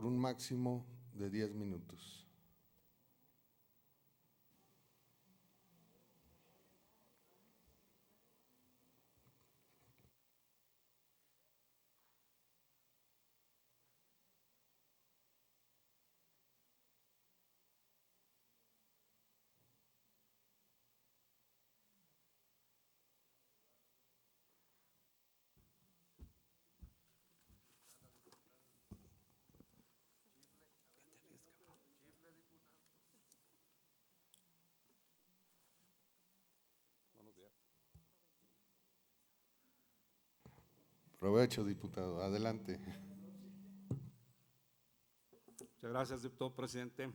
por un máximo de 10 minutos. Provecho, diputado. Adelante. Muchas gracias, diputado presidente.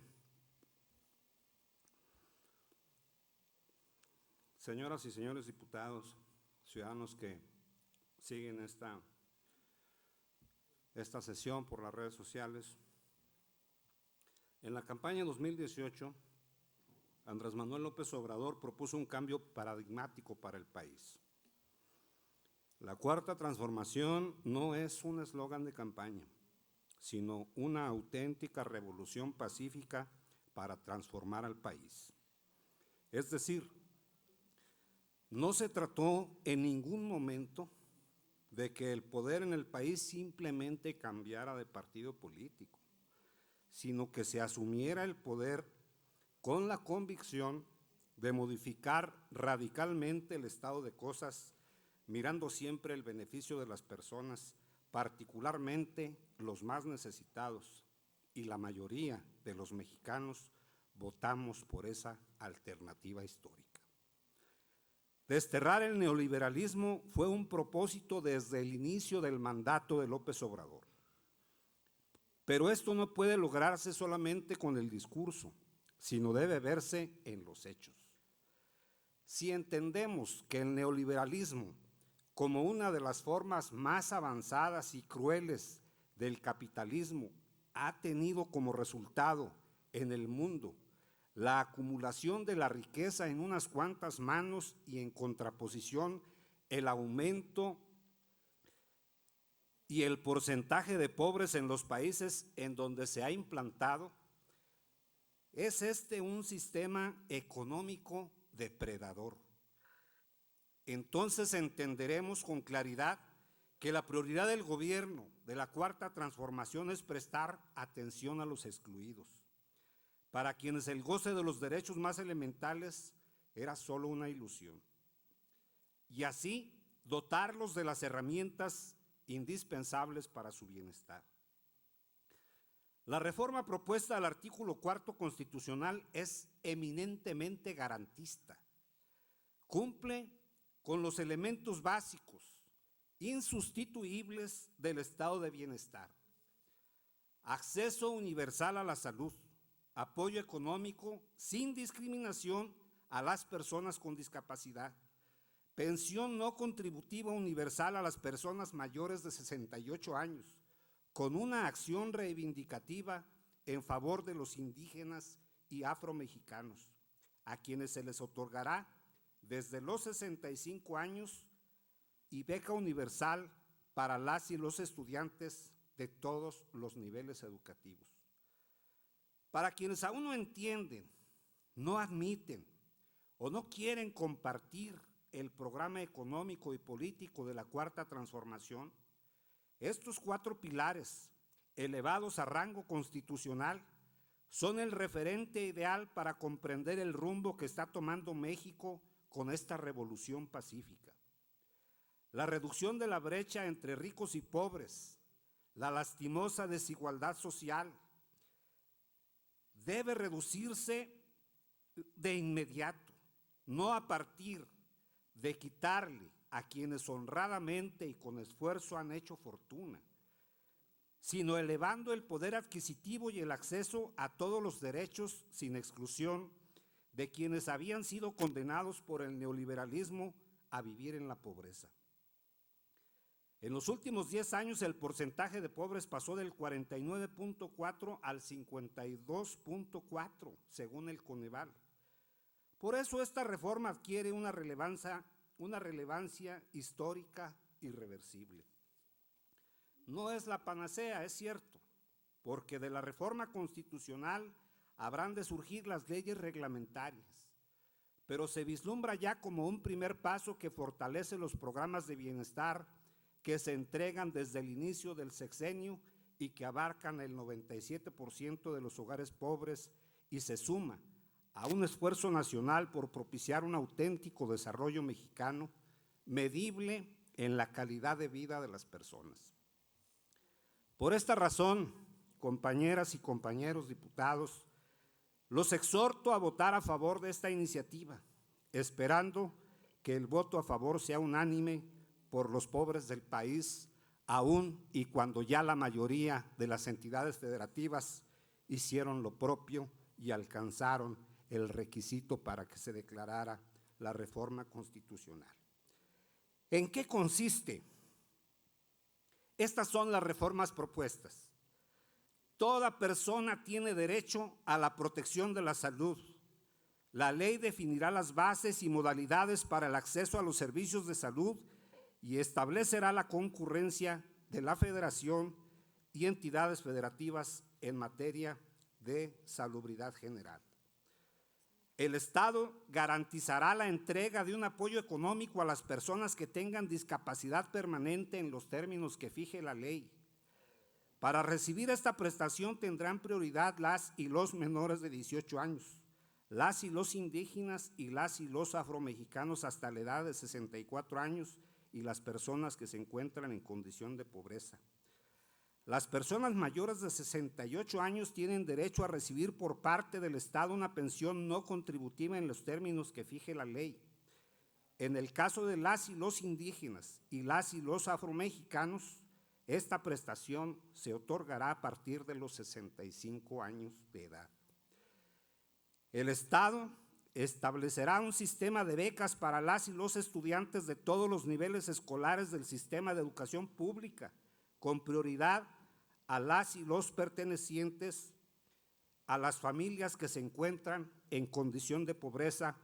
Señoras y señores diputados, ciudadanos que siguen esta sesión por las redes sociales. En la campaña 2018, Andrés Manuel López Obrador propuso un cambio paradigmático para el país. La Cuarta Transformación no es un eslogan de campaña, sino una auténtica revolución pacífica para transformar al país. Es decir, no se trató en ningún momento de que el poder en el país simplemente cambiara de partido político, sino que se asumiera el poder con la convicción de modificar radicalmente el estado de cosas, mirando siempre el beneficio de las personas, particularmente los más necesitados, y la mayoría de los mexicanos votamos por esa alternativa histórica. Desterrar el neoliberalismo fue un propósito desde el inicio del mandato de López Obrador. Pero esto no puede lograrse solamente con el discurso, sino debe verse en los hechos. Si entendemos que el neoliberalismo, como una de las formas más avanzadas y crueles del capitalismo, ha tenido como resultado en el mundo la acumulación de la riqueza en unas cuantas manos y en contraposición el aumento y el porcentaje de pobres en los países en donde se ha implantado, es este un sistema económico depredador. Entonces entenderemos con claridad que la prioridad del gobierno de la Cuarta Transformación es prestar atención a los excluidos, para quienes el goce de los derechos más elementales era solo una ilusión, y así dotarlos de las herramientas indispensables para su bienestar. La reforma propuesta al artículo 4 constitucional es eminentemente garantista. Cumple con los elementos básicos, insustituibles del estado de bienestar: acceso universal a la salud, apoyo económico sin discriminación a las personas con discapacidad, pensión no contributiva universal a las personas mayores de 68 años, con una acción reivindicativa en favor de los indígenas y afromexicanos, a quienes se les otorgará desde los 65 años, y beca universal para las y los estudiantes de todos los niveles educativos. Para quienes aún no entienden, no admiten o no quieren compartir el programa económico y político de la Cuarta Transformación, estos 4 pilares, elevados a rango constitucional, son el referente ideal para comprender el rumbo que está tomando México con esta revolución pacífica. La reducción de la brecha entre ricos y pobres, la lastimosa desigualdad social, debe reducirse de inmediato, no a partir de quitarle a quienes honradamente y con esfuerzo han hecho fortuna, sino elevando el poder adquisitivo y el acceso a todos los derechos sin exclusión de quienes habían sido condenados por el neoliberalismo a vivir en la pobreza. En los últimos 10 años el porcentaje de pobres pasó del 49.4 al 52.4, según el Coneval. Por eso esta reforma adquiere una relevancia histórica irreversible. No es la panacea, es cierto, porque de la reforma constitucional habrán de surgir las leyes reglamentarias, pero se vislumbra ya como un primer paso que fortalece los programas de bienestar que se entregan desde el inicio del sexenio y que abarcan el 97% de los hogares pobres, y se suma a un esfuerzo nacional por propiciar un auténtico desarrollo mexicano medible en la calidad de vida de las personas. Por esta razón, compañeras y compañeros diputados, los exhorto a votar a favor de esta iniciativa, esperando que el voto a favor sea unánime por los pobres del país, aún y cuando ya la mayoría de las entidades federativas hicieron lo propio y alcanzaron el requisito para que se declarara la reforma constitucional. ¿En qué consiste? Estas son las reformas propuestas. Toda persona tiene derecho a la protección de la salud. La ley definirá las bases y modalidades para el acceso a los servicios de salud y establecerá la concurrencia de la Federación y entidades federativas en materia de salubridad general. El Estado garantizará la entrega de un apoyo económico a las personas que tengan discapacidad permanente en los términos que fije la ley. Para recibir esta prestación tendrán prioridad las y los menores de 18 años, las y los indígenas y las y los afromexicanos hasta la edad de 64 años y las personas que se encuentran en condición de pobreza. Las personas mayores de 68 años tienen derecho a recibir por parte del Estado una pensión no contributiva en los términos que fije la ley. En el caso de las y los indígenas y las y los afromexicanos, esta prestación se otorgará a partir de los 65 años de edad. El Estado establecerá un sistema de becas para las y los estudiantes de todos los niveles escolares del sistema de educación pública, con prioridad a las y los pertenecientes a las familias que se encuentran en condición de pobreza,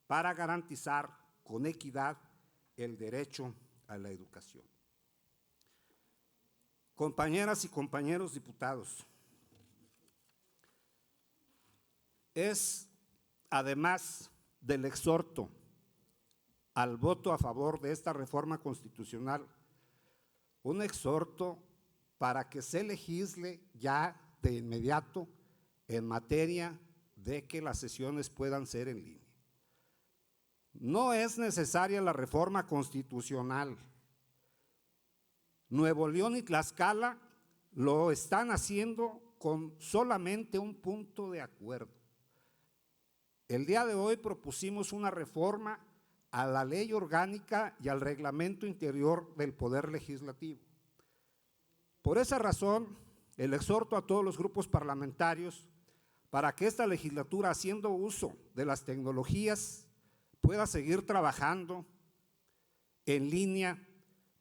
para garantizar con equidad el derecho a la educación. Compañeras y compañeros diputados, es, además del exhorto al voto a favor de esta reforma constitucional, un exhorto para que se legisle ya de inmediato en materia de que las sesiones puedan ser en línea. No es necesaria la reforma constitucional. Nuevo León y Tlaxcala lo están haciendo con solamente un punto de acuerdo. El día de hoy propusimos una reforma a la ley orgánica y al reglamento interior del Poder Legislativo. Por esa razón, el exhorto a todos los grupos parlamentarios para que esta legislatura, haciendo uso de las tecnologías, pueda seguir trabajando en línea,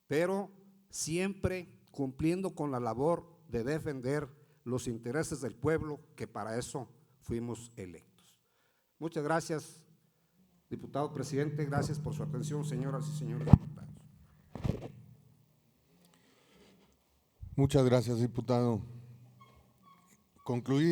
pero siempre cumpliendo con la labor de defender los intereses del pueblo, que para eso fuimos electos. Muchas gracias, diputado presidente. Gracias por su atención, señoras y señores diputados. Muchas gracias, diputado. Concluido.